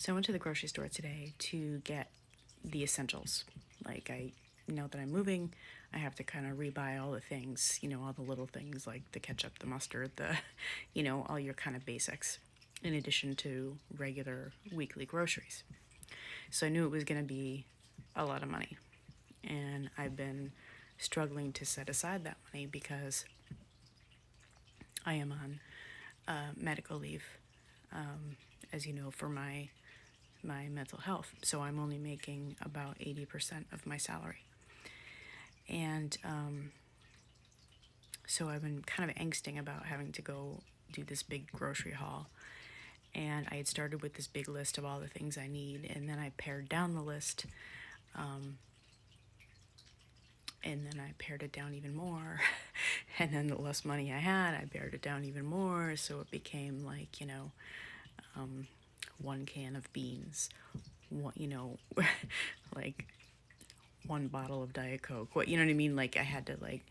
So I went to the grocery store today to get the essentials. Like, I know that I'm moving, I have to kind of rebuy all the things, all the little things like the ketchup, the mustard, all your kind of basics, in addition to regular weekly groceries. So I knew it was going to be a lot of money. And I've been struggling to set aside that money because I am on medical leave, as you know, for my mental health. So I'm only making about 80% of my salary. And so I've been kind of angsting about having to go do this big grocery haul. And I had started with this big list of all the things I need, and then I pared down the list. And then I pared it down even more. And then the less money I had, I pared it down even more. So it became like, one can of beans, one, like one bottle of Diet Coke. What, you know what I mean? Like, I had to like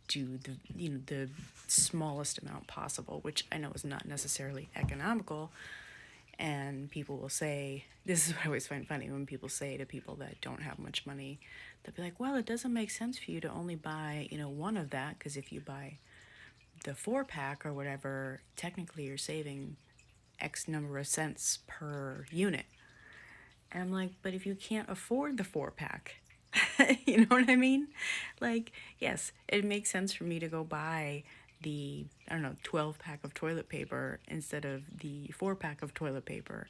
do the smallest amount possible, which I know is not necessarily economical. And people will say, this is what I always find funny when people say to people that don't have much money, they'll be like, well, it doesn't make sense for you to only buy, one of that, because if you buy the 4-pack or whatever, technically you're saving X number of cents per unit. And I'm like, but if you can't afford the 4-pack, you know what I mean? Like, yes, it makes sense for me to go buy the, I don't know, 12-pack of toilet paper instead of the 4-pack of toilet paper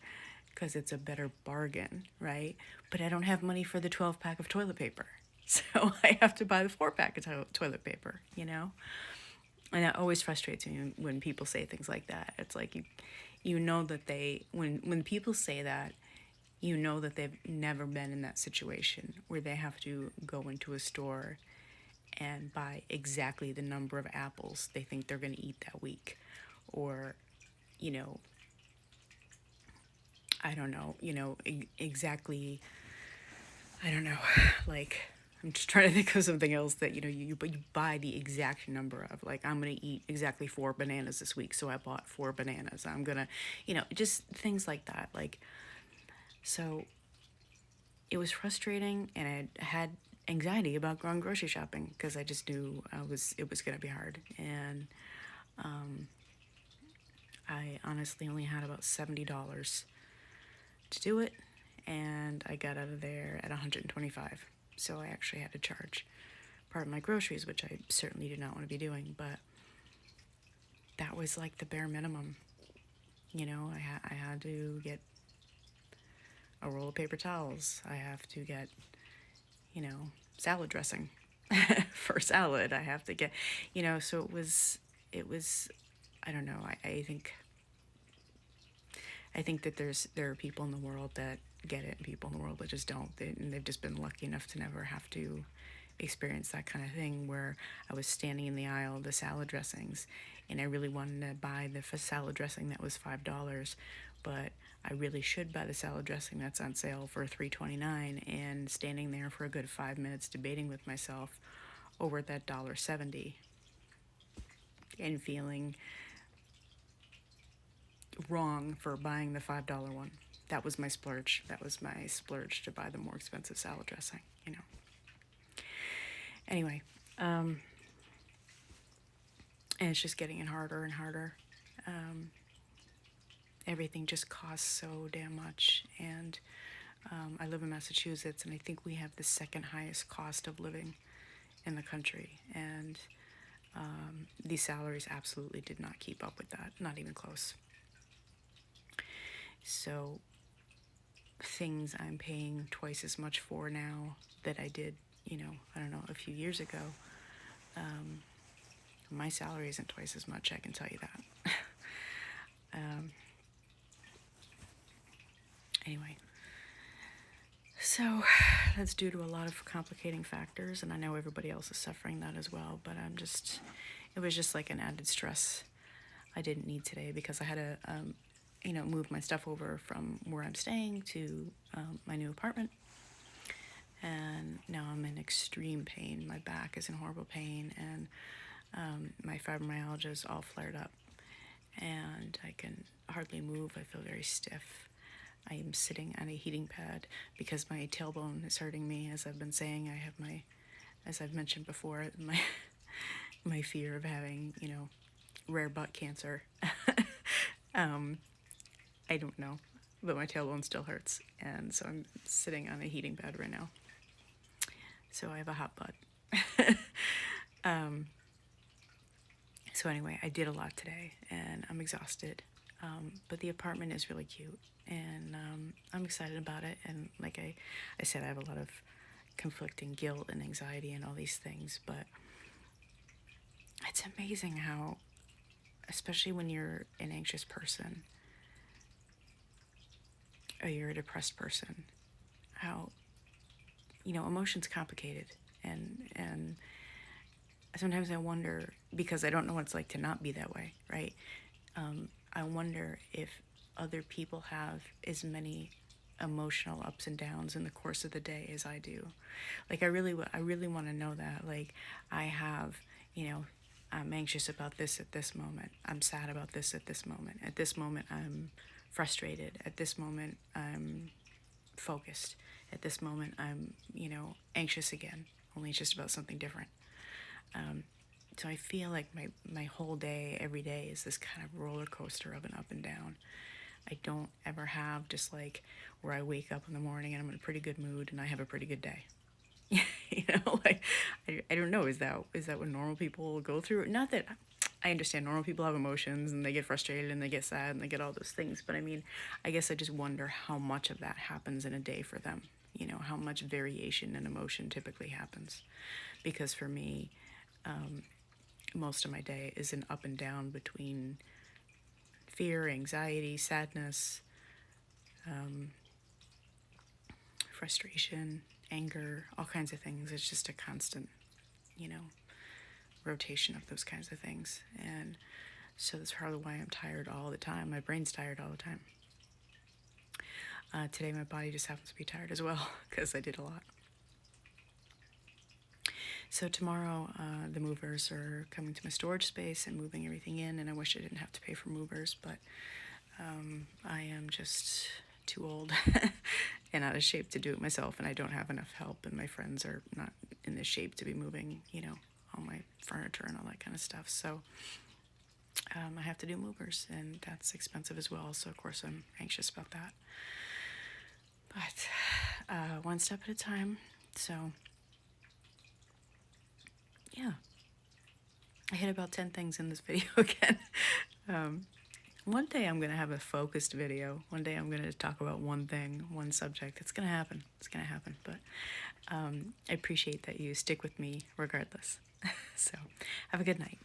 because it's a better bargain, right? But I don't have money for the 12-pack of toilet paper. So I have to buy the 4-pack of toilet paper, And it always frustrates me when people say things like that. It's like you know that when people say that, you know that they've never been in that situation where they have to go into a store and buy exactly the number of apples they think they're going to eat that week. Or, I don't know, exactly, I don't know, like, I'm just trying to think of something else that, you buy the exact number of, like, I'm going to eat exactly 4 bananas this week, so I bought 4 bananas. I'm going to, just things like that. Like, so it was frustrating, and I had anxiety about going grocery shopping because I just knew it was going to be hard. And I honestly only had about $70 to do it, and I got out of there at $125. So I actually had to charge part of my groceries, which I certainly did not want to be doing, but that was like the bare minimum. I had to get a roll of paper towels. I have to get, salad dressing for salad. I have to get, so it was, I don't know. I think that there are people in the world that get it and people in the world that just don't. And they've just been lucky enough to never have to experience that kind of thing where I was standing in the aisle of the salad dressings and I really wanted to buy the salad dressing that was $5, but I really should buy the salad dressing that's on sale for $3.29, and standing there for a good 5 minutes debating with myself over that $1.70 and feeling wrong for buying the $5 one. That was my splurge. That was my splurge to buy the more expensive salad dressing. Anyway, and it's just getting harder and harder. Everything just costs so damn much. And I live in Massachusetts, and I think we have the second highest cost of living in the country. And these salaries absolutely did not keep up with that, not even close. So things I'm paying twice as much for now that I did, I don't know, a few years ago. My salary isn't twice as much, I can tell you that. Anyway, so that's due to a lot of complicating factors, and I know everybody else is suffering that as well, but it was just like an added stress I didn't need today because I had to, move my stuff over from where I'm staying to my new apartment. And now I'm in extreme pain. My back is in horrible pain, and my fibromyalgia is all flared up, and I can hardly move. I feel very stiff. I am sitting on a heating pad because my tailbone is hurting me. As I've been saying, as I've mentioned before, my fear of having, rare butt cancer. I don't know, but my tailbone still hurts, and so I'm sitting on a heating pad right now. So I have a hot butt. So anyway, I did a lot today, and I'm exhausted. But the apartment is really cute, and I'm excited about it. And like I said, I have a lot of conflicting guilt and anxiety and all these things, but it's amazing how, especially when you're an anxious person or you're a depressed person, how, emotion's complicated. And sometimes I wonder, because I don't know what it's like to not be that way, right? I wonder if other people have as many emotional ups and downs in the course of the day as I do. Like I really want to know that. Like I have, I'm anxious about this at this moment. I'm sad about this at this moment. At this moment, I'm frustrated. At this moment, I'm focused. At this moment, I'm, anxious again. Only it's just about something different. So I feel like my whole day, every day, is this kind of roller coaster of an up and down. I don't ever have just like where I wake up in the morning and I'm in a pretty good mood and I have a pretty good day. Like I don't know. Is that what normal people go through? Not that I understand normal people have emotions and they get frustrated and they get sad and they get all those things. But I mean, I guess I just wonder how much of that happens in a day for them. How much variation in emotion typically happens. Because for me, most of my day is an up and down between fear, anxiety, sadness, frustration, anger, all kinds of things. It's just a constant, rotation of those kinds of things. And so that's probably why I'm tired all the time. My brain's tired all the time. Today my body just happens to be tired as well because I did a lot. So tomorrow, the movers are coming to my storage space and moving everything in, and I wish I didn't have to pay for movers, but I am just too old and out of shape to do it myself, and I don't have enough help, and my friends are not in the shape to be moving, all my furniture and all that kind of stuff. So I have to do movers, and that's expensive as well, so of course I'm anxious about that. But one step at a time, so yeah. I hit about 10 things in this video again. One day I'm going to have a focused video. One day I'm going to talk about one thing, one subject. It's going to happen. It's going to happen. But I appreciate that you stick with me regardless. So have a good night.